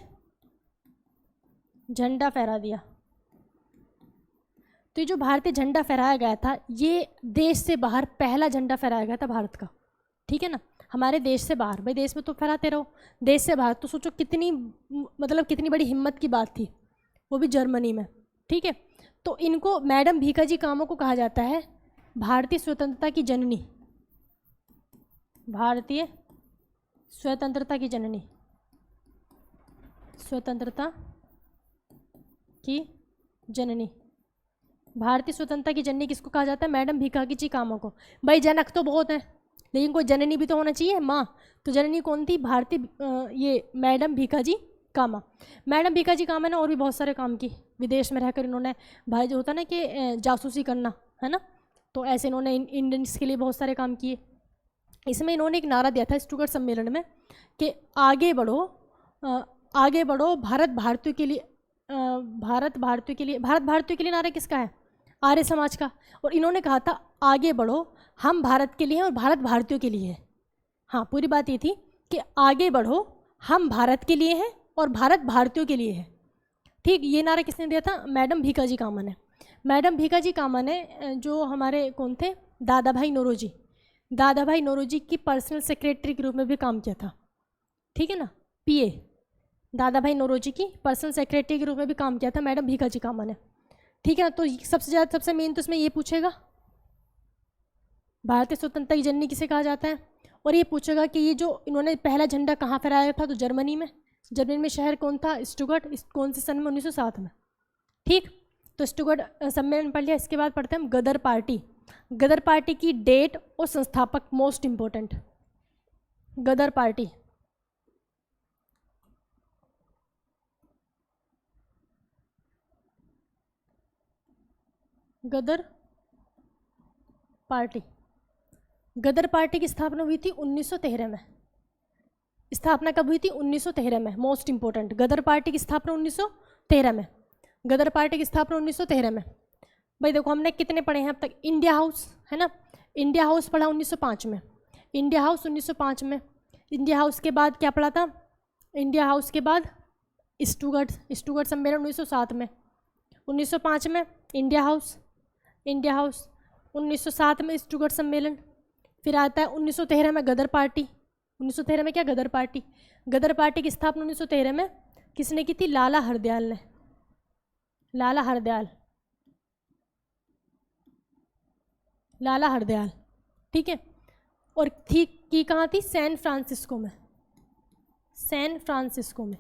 झंडा फहरा दिया। तो ये जो भारतीय झंडा फहराया गया था, ये देश से बाहर पहला झंडा फहराया गया था भारत का। ठीक है ना, हमारे देश से बाहर, भाई देश में तो फहराते रहो, देश से बाहर तो सोचो कितनी मतलब कितनी बड़ी हिम्मत की बात थी, वो भी जर्मनी में। ठीक है, तो इनको मैडम भीकाजी कामा को कहा जाता है भारतीय स्वतंत्रता की जननी। भारतीय स्वतंत्रता की जननी। स्वतंत्रता की जननी। भारतीय स्वतंत्रता की जननी किसको कहा जाता है? मैडम भीकाजी कामा को। भाई जनक तो बहुत है, लेकिन कोई जननी भी तो होना चाहिए, माँ। तो जननी कौन थी? भारतीय ये मैडम भीकाजी कामा। मैडम भीकाजी कामा ने और भी बहुत सारे काम किए विदेश में रहकर। इन्होंने भाई जो होता है ना कि जासूसी करना, है ना, तो ऐसे इन्होंने इंडियंस के लिए बहुत सारे काम किए। इसमें इन्होंने एक नारा दिया था स्टुगर्ट सम्मेलन में कि आगे बढ़ो, आगे बढ़ो, भारत भारतीयों के लिए, भारत भारतीयों के लिए। भारत भारतीयों के लिए नारा किसका है? आर्य समाज का। और इन्होंने कहा था आगे बढ़ो, हम भारत के लिए हैं और भारत भारतीयों के लिए है। हाँ, पूरी बात ये थी कि आगे बढ़ो, हम भारत के लिए हैं और भारत भारतीयों के लिए है। ठीक, ये नारा किसने दिया था? मैडम भीकाजी कामा ने। मैडम भीकाजी कामा ने जो हमारे कौन थे? दादा भाई नौरोजी। दादा भाई नौरोजी की पर्सनल सेक्रेटरी के रूप में भी काम किया था। ठीक है ना, पीए। दादा भाई नौरोजी की पर्सनल सेक्रेटरी के रूप में भी काम किया था मैडम भीकाजी कामा ने। ठीक है ना, तो सबसे मेन तो इसमें ये पूछेगा भारतीय स्वतंत्रता की जननी किसे कहा जाता है, और ये पूछेगा कि ये जो इन्होंने पहला झंडा कहाँ फहराया था? तो जर्मनी में। जर्मनी में शहर कौन था? स्टुगर्ट। कौन से सन में? 1907 में। ठीक, तो स्टुगर्ट सम्मेलन पढ़ लिया। इसके बाद पढ़ते हैं हम गदर पार्टी। गदर पार्टी की डेट और संस्थापक मोस्ट इंपॉर्टेंट। गदर पार्टी गदर पार्टी गदर पार्टी की स्थापना हुई थी 1913 में। स्थापना कब हुई थी? 1913 में। मोस्ट इंपॉर्टेंट, गदर पार्टी की स्थापना 1913 में। गदर पार्टी की स्थापना 1913 में। भाई देखो, हमने कितने पढ़े हैं अब तक? इंडिया हाउस, है ना, इंडिया हाउस पढ़ा 1905 में। इंडिया हाउस 1905 में। इंडिया हाउस के बाद क्या पढ़ा था? इंडिया हाउस के बाद स्टुगर्ट सम्मेलन 1907 में। 1905 में इंडिया हाउस। इंडिया हाउस 1907 में स्टुगर्ट सम्मेलन। फिर आता है 1913 में गदर पार्टी। 1913 में क्या? गदर पार्टी। गदर पार्टी की स्थापना 1913 में किसने की थी? लाला हरदयाल ने। लाला हरदयाल। लाला हरदयाल। ठीक है, और थी की कहाँ थी? सैन फ्रांसिस्को में। सैन फ्रांसिस्को में।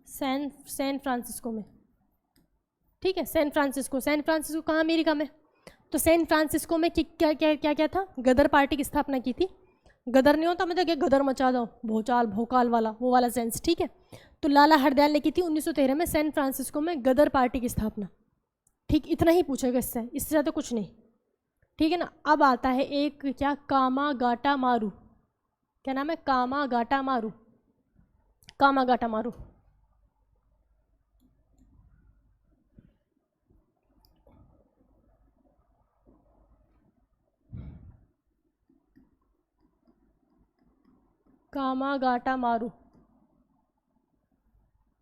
सैन फ्रांसिस्को में। ठीक है, सैन फ्रांसिस्को। सैन फ्रांसिस्को कहाँ? अमेरिका में। तो सैन फ्रांसिस्को में क्या क्या क्या क्या था? गदर पार्टी की स्थापना की थी। गदर नहीं होता मतलब कि गदर मचा दो, भोचाल भोकाल वाला, वो वाला सेंस। ठीक है, तो लाला हरदयाल ने की थी 1913 में सैन फ्रांसिस्को में गदर पार्टी की स्थापना। ठीक, इतना ही पूछेगा इससे ज़्यादा कुछ नहीं। ठीक है ना। अब आता है एक क्या? कामागाटा मारू। क्या नाम है? कामागाटा मारू। कामागाटा मारू। कामागाटा मारू।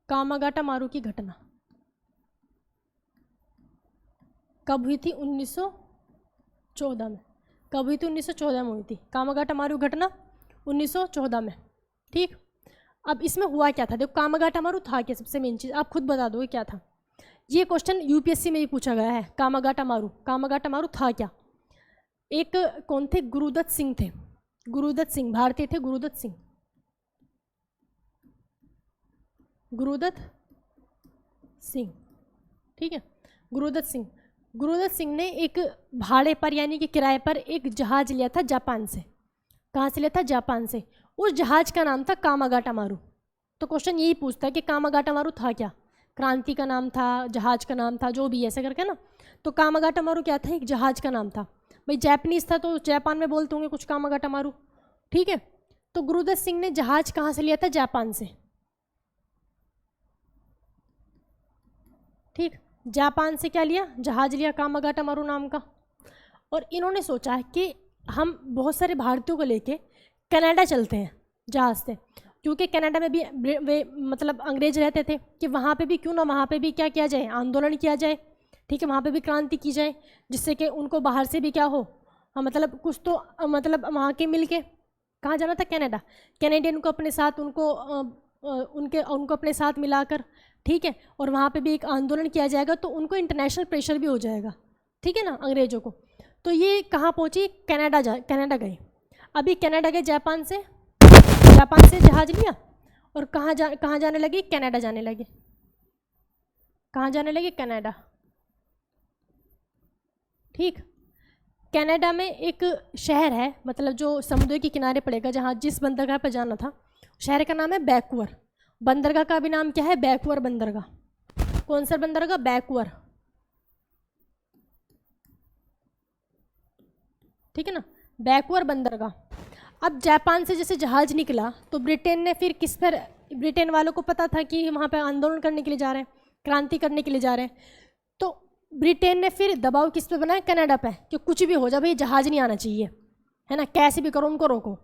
कामागाटा मारू की घटना कब हुई थी? 1914 में। कब हुई थी? 1914 में हुई थी कामागाटा मारू घटना। 1914 में। ठीक, अब इसमें हुआ क्या था, देखो कामागाटा मारू था क्या, सबसे मेन चीज़ आप खुद बता दो क्या था। ये क्वेश्चन यूपीएससी में भी पूछा गया है, कामागाटा मारू था क्या। एक कौन थे, गुरुदत्त सिंह थे, गुरुदत्त सिंह भारतीय थे, गुरुदत्त सिंह, ठीक है। गुरुदत्त सिंह ने एक भाड़े पर यानी कि किराए पर एक जहाज लिया था जापान से। कहाँ से लिया था, जापान से। उस जहाज का नाम था कामागाटा मारू। तो क्वेश्चन यही पूछता है कि कामागाटा मारू था क्या, क्रांति का नाम था, जहाज का नाम था, जो भी ऐसे करके ना। तो कामागाटा मारू क्या था, एक जहाज का नाम था। भाई जापानीज था तो जापान में बोलते होंगे कुछ कामागाटा मारू, ठीक है। तो गुरुदत्त सिंह ने जहाज कहाँ से लिया था, जापान से, ठीक। जापान से क्या लिया, जहाज लिया कामागाटा मारू नाम का। और इन्होंने सोचा कि हम बहुत सारे भारतीयों को लेके कनाडा चलते हैं जहाज से, क्योंकि कनाडा में भी वे मतलब अंग्रेज रहते थे, कि वहाँ पे भी क्यों ना वहाँ पे भी क्या किया जाए, आंदोलन किया जाए, ठीक है, वहाँ पे भी क्रांति की जाए, जिससे कि उनको बाहर से भी क्या हो, मतलब कुछ तो मतलब वहाँ के मिल के, कहाँ जाना था, कनाडा, कैनेडियन को अपने साथ उनको अपने साथ मिलाकर, ठीक है, और वहाँ पे भी एक आंदोलन किया जाएगा, तो उनको इंटरनेशनल प्रेशर भी हो जाएगा, ठीक है ना, अंग्रेज़ों को। तो ये कहाँ पहुँची, कनाडा गए। अभी कनाडा गए जापान से जहाज लिया, और कहाँ जाने लगे, कनाडा जाने लगे। कहाँ जाने लगे, कनाडा, ठीक। कनाडा में एक शहर है, मतलब जो समुद्र के किनारे पड़ेगा, जहाँ जिस बंदरगाह पर जाना था, शहर का नाम है वैंकूवर। बंदरगाह का भी नाम क्या है, वैंकूवर बंदरगाह। कौन सा बंदरगाह, वैंकूवर, ठीक है ना, वैंकूवर बंदरगाह। अब जापान से जैसे जहाज निकला तो ब्रिटेन ने फिर किस पर, ब्रिटेन वालों को पता था कि वहाँ पे आंदोलन करने के लिए जा रहे हैं, क्रांति करने के लिए जा रहे हैं, तो ब्रिटेन ने फिर दबाव किस पे बनाया, कनाडा पे, कि कुछ भी हो जाए भाई जहाज नहीं आना चाहिए, है ना, कैसे भी करो उनको रोको।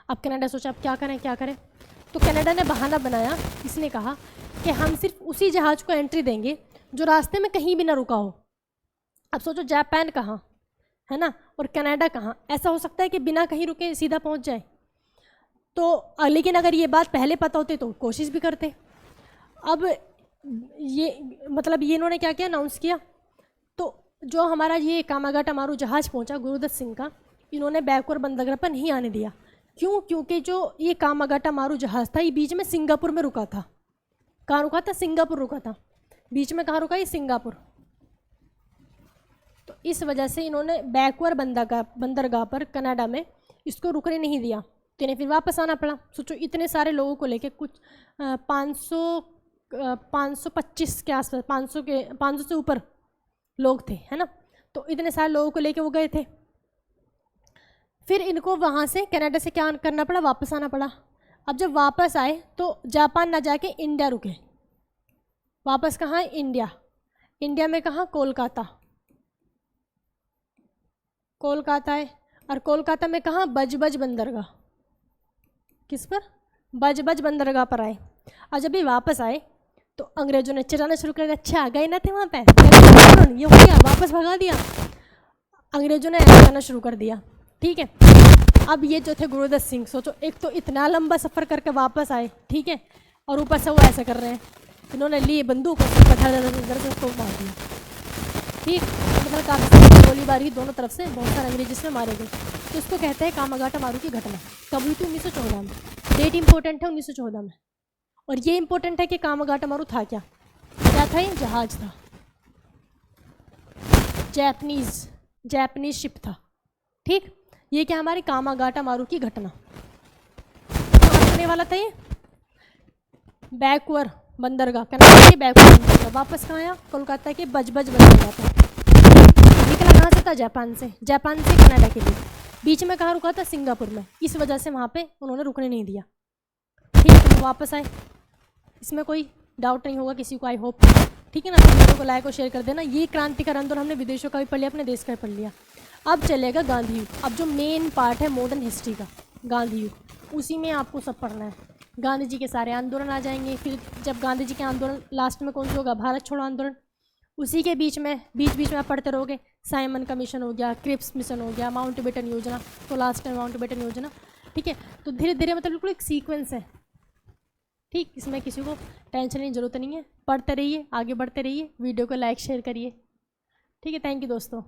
अब कनाडा सोचा अब क्या करें, तो कनाडा ने बहाना बनाया, इसने कहा कि हम सिर्फ उसी जहाज को एंट्री देंगे जो रास्ते में कहीं भी ना रुका हो। अब सोचो जापान कहाँ है ना, और कनाडा कहाँ, ऐसा हो सकता है कि बिना कहीं रुके सीधा पहुंच जाए। तो लेकिन अगर ये बात पहले पता होती तो कोशिश भी करते। अब ये मतलब ये इन्होंने क्या किया, अनाउंस किया, तो जो हमारा ये कामागाटा मारू जहाज पहुंचा गुरुदत्त सिंह का, इन्होंने वैंकूवर बंदरगाह पर नहीं आने दिया। क्यों, क्योंकि जो ये कामागाटा मारू जहाज था ये बीच में सिंगापुर में रुका था। कहाँ रुका था, सिंगापुर रुका था, बीच में कहाँ रुका, ये सिंगापुर। तो इस वजह से इन्होंने वैंकूवर बंदरगाह पर कनाडा में इसको रुकने नहीं दिया, तो इन्हें फिर वापस आना पड़ा। सोचो इतने सारे लोगों को लेके, कुछ 525 के आसपास, 500 से ऊपर लोग थे, है ना, तो इतने सारे लोगों को लेके वो गए थे। फिर इनको वहाँ से कनाडा से क्या करना पड़ा, वापस आना पड़ा। अब जब वापस आए तो जापान ना जाके इंडिया रुके। वापस कहाँ, इंडिया में कहाँ, कोलकाता है। और कोलकाता में कहाँ, बजबज बंदरगाह। किस पर, बजबज बंदरगाह पर आए। और जब भी वापस आए तो अंग्रेजों ने चिल्लाना शुरू कर दिया, अच्छा गए ना थे वहाँ पे, ये हो गया, वापस भगा दिया। अंग्रेजों ने ऐसा करना शुरू कर दिया, ठीक है। अब ये जो थे गुरुदत्त सिंह, सोचो एक तो इतना लंबा सफ़र करके वापस आए, ठीक है, और ऊपर से वो ऐसा कर रहे हैं। इन्होंने लिए बंदूक और उसको मार दिया, ठीक, मतलब काफ़ी गोलीबारी दोनों तरफ से, बहुत सारे अंग्रेज इसमें मारे गए। तो इसको कहते हैं कामागाटा मारू की घटना। कब हुई थी, 1914 में। डेट इंपॉर्टेंट है, 1914 में। और ये इंपॉर्टेंट है कि कामागाटा मारू था क्या था, ये जहाज था, जैपनीज शिप था, ठीक। ये क्या, हमारे कामागाटा मारू की घटना। करने वाला था ये वैंकूवर बंदरगाह, कनाडा के वैंकूवर बंदरगाह। वापस कहाँ आया, कोलकाता के बजबज बंदरगाह पर। निकला कहाँ से था, जापान से कनाडा के लिए। बीच में कहाँ रुका था, सिंगापुर में। इस वजह से वहाँ पे उन्होंने रुकने नहीं दिया, ठीक है। तो वापस आए, इसमें कोई डाउट नहीं होगा किसी को, आई होप, ठीक है ना। तो वीडियो को लाइक और शेयर कर देना। ये क्रांतिकारी आंदोलन हमने विदेशों का भी पढ़ लिया, अपने देश का भी पढ़ लिया। अब चलेगा गांधी युग। अब जो मेन पार्ट है मॉडर्न हिस्ट्री का, गांधी युग, उसी में आपको सब पढ़ना है। गांधी जी के सारे आंदोलन आ जाएंगे। फिर जब गांधी जी के आंदोलन लास्ट में कौन सा होगा, भारत छोड़ो आंदोलन। उसी के बीच में आप पढ़ते रहोगे, साइमन कमीशन हो गया, क्रिप्स मिशन हो गया, माउंटबेटन योजना, तो लास्ट टाइम माउंटबेटन योजना। ठीक है। तो धीरे धीरे मतलब बिल्कुल एक सीक्वेंस है, ठीक। इसमें किसी को टेंशन की ज़रूरत नहीं है, पढ़ते रहिए, आगे बढ़ते रहिए, वीडियो को लाइक शेयर करिए, ठीक है। थैंक यू दोस्तों।